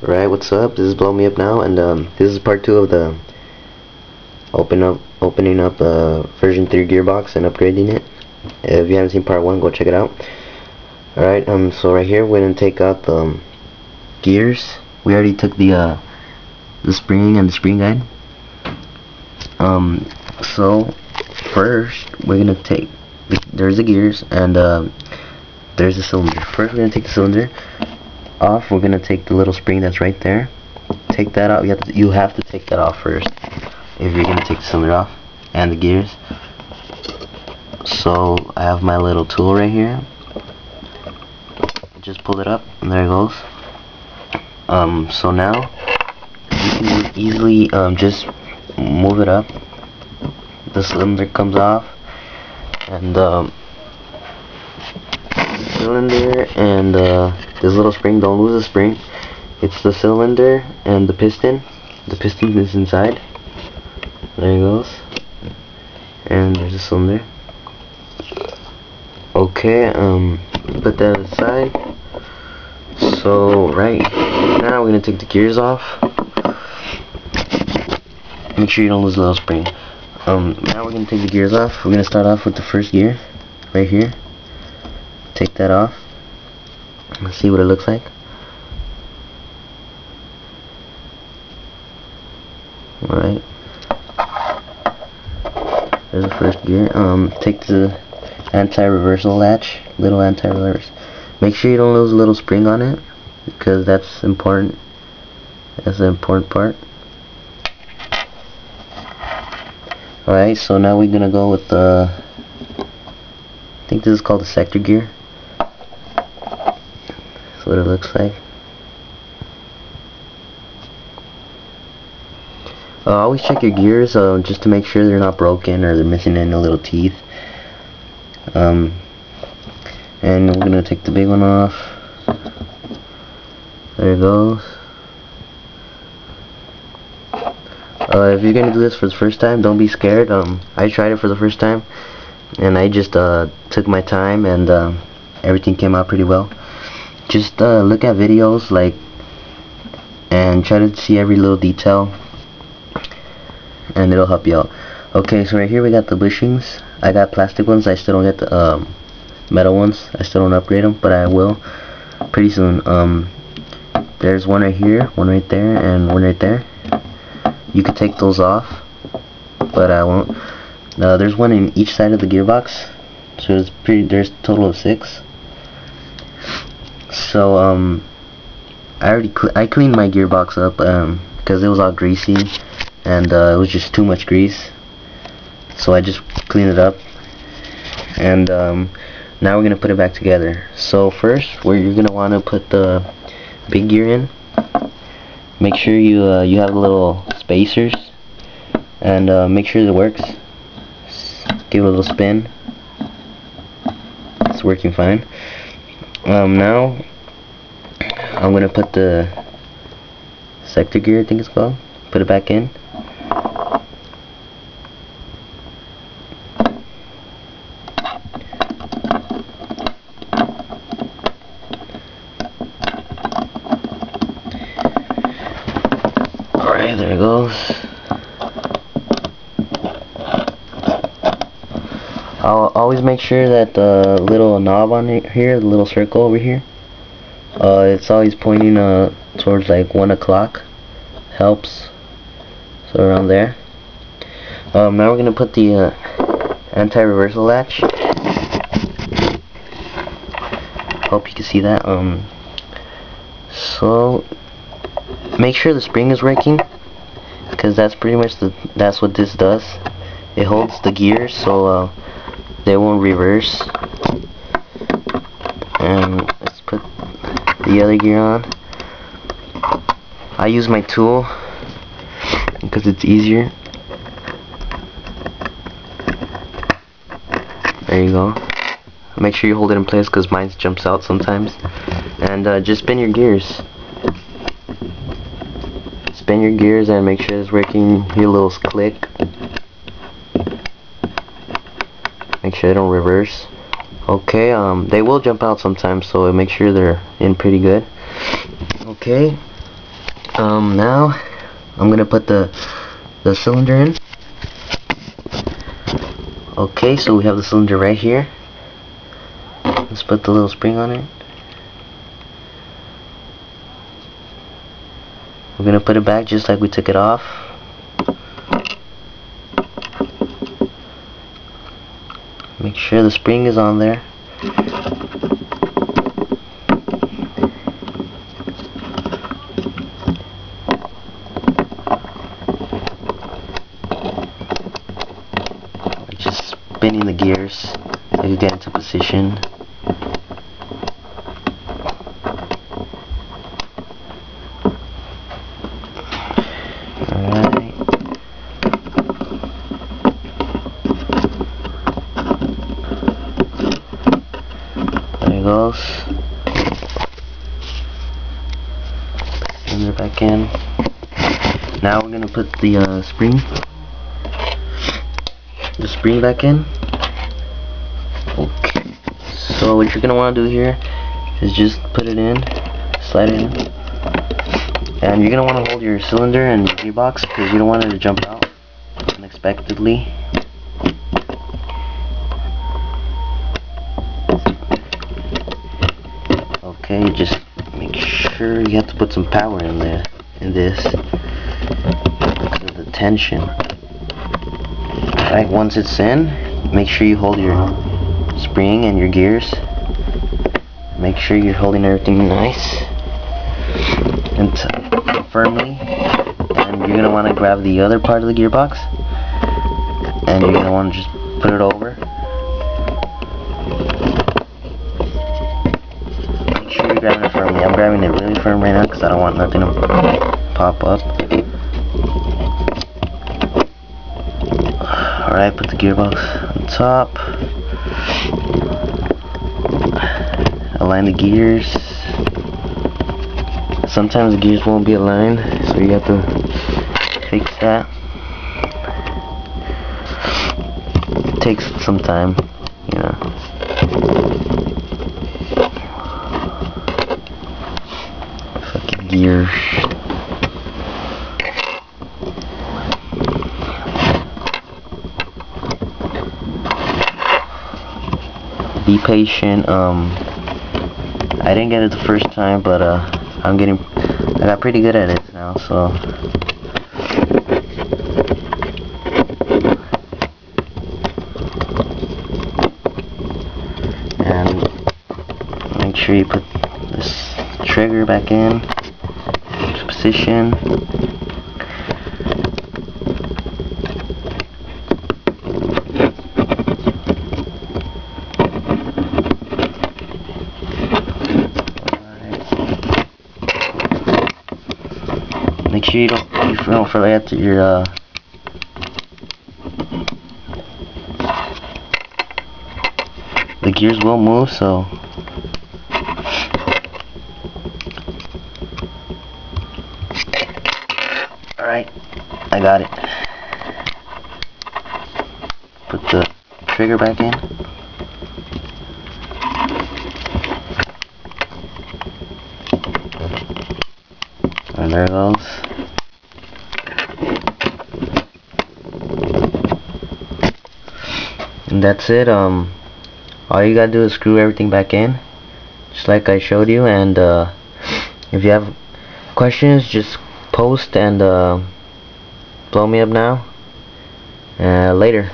Right, what's up? This is Blow Me Up Now, and this is part 2 of the opening up version 3 gearbox and upgrading it. If you haven't seen part 1, go check it out. Alright, so right here we're gonna take out the gears. We already took the spring and the spring guide. So first we're gonna take there's the gears and there's the cylinder. First we're gonna take the cylinder off. We're gonna take the little spring that's right there. Take that out. You have to take that off first if you're gonna take the cylinder off and the gears. So I have my little tool right here. Just pull it up and there it goes. So now you can easily just move it up. The cylinder comes off, and cylinder and this little spring, don't lose the spring. It's the cylinder and the piston. The piston is inside. There it goes. And there's the cylinder. Okay, put that aside. So right now we're gonna take the gears off. Make sure you don't lose the little spring. Now we're gonna take the gears off. We're gonna start off with the first gear right here. Take that off. Let's see what it looks like. Alright. There's the first gear. Take the anti-reversal latch, little anti-reverse. Make sure you don't lose a little spring on it, because that's important. That's the important part. Alright, so now we're gonna go with the, I think this is called the sector gear. That's what it looks like. Always check your gears just to make sure they're not broken or they're missing any little teeth. And we're gonna take the big one off. There it goes. If you're gonna do this for the first time, don't be scared. I tried it for the first time, and I just took my time, and everything came out pretty well. Just look at videos, and try to see every little detail, and it'll help you out. Okay, so right here we got the bushings. I got plastic ones. I still don't get the metal ones. I still don't upgrade them, but I will pretty soon. There's one right here, one right there, and one right there. You could take those off, but I won't. There's one in each side of the gearbox, so there's a total of 6. So I cleaned my gearbox up because it was all greasy, and it was just too much grease. So I just cleaned it up, and now we're gonna put it back together. So first, where you're gonna want to put the big gear in, make sure you have little spacers, and make sure it works. Give it a little spin. It's working fine. Now I'm gonna put the sector gear, I think it's called. Put it back in. Alright, there it goes. I'll always make sure that the little knob on here, the little circle over here, it's always pointing towards like 1 o'clock. Helps. So around there. Now we're gonna put the anti-reversal latch. Hope you can see that. So make sure the spring is working, because that's pretty much that's what this does. It holds the gears so they won't reverse. And let's put the other gear on. I use my tool because it's easier. There you go. Make sure you hold it in place, because mine jumps out sometimes. And just spin your gears. Spin your gears and make sure it's working. Hear a little click. Make sure they don't reverse. Okay, they will jump out sometimes, so make sure they're in pretty good. Okay, Now I'm gonna put the cylinder in. Okay, so we have the cylinder right here. Let's put the little spring on it. We're gonna put it back just like we took it off. Make sure the spring is on there. Just spinning the gears so you get into position. Alright. There it goes. Cylinder back in. Now we're gonna put the spring back in. Okay. So what you're gonna want to do here is just put it in, slide it in, and you're gonna want to hold your cylinder and gearbox because you don't want it to jump out unexpectedly. Okay, just make sure you have to put some power in there in this because of the tension. Alright, once it's in, make sure you hold your spring and your gears. Make sure you're holding everything nice and firmly. And you're gonna want to grab the other part of the gearbox, and you're gonna want to just put it over. Make sure you're grabbing it firmly. I'm grabbing it really firm right now because I don't want nothing to pop up. Alright, put the gearbox on top. Align the gears. Sometimes the gears won't be aligned, so you have to fix that. It takes some time, you know. Fucking gears. Be patient. I didn't get it the first time, but I got pretty good at it now, so and make sure you put this trigger back in position. Make sure you don't forget your the gears will move, so alright, I got it. Put the trigger back in. And there it goes. And that's it. All you gotta do is screw everything back in, just like I showed you. And if you have questions, just post and blow me up now. Later.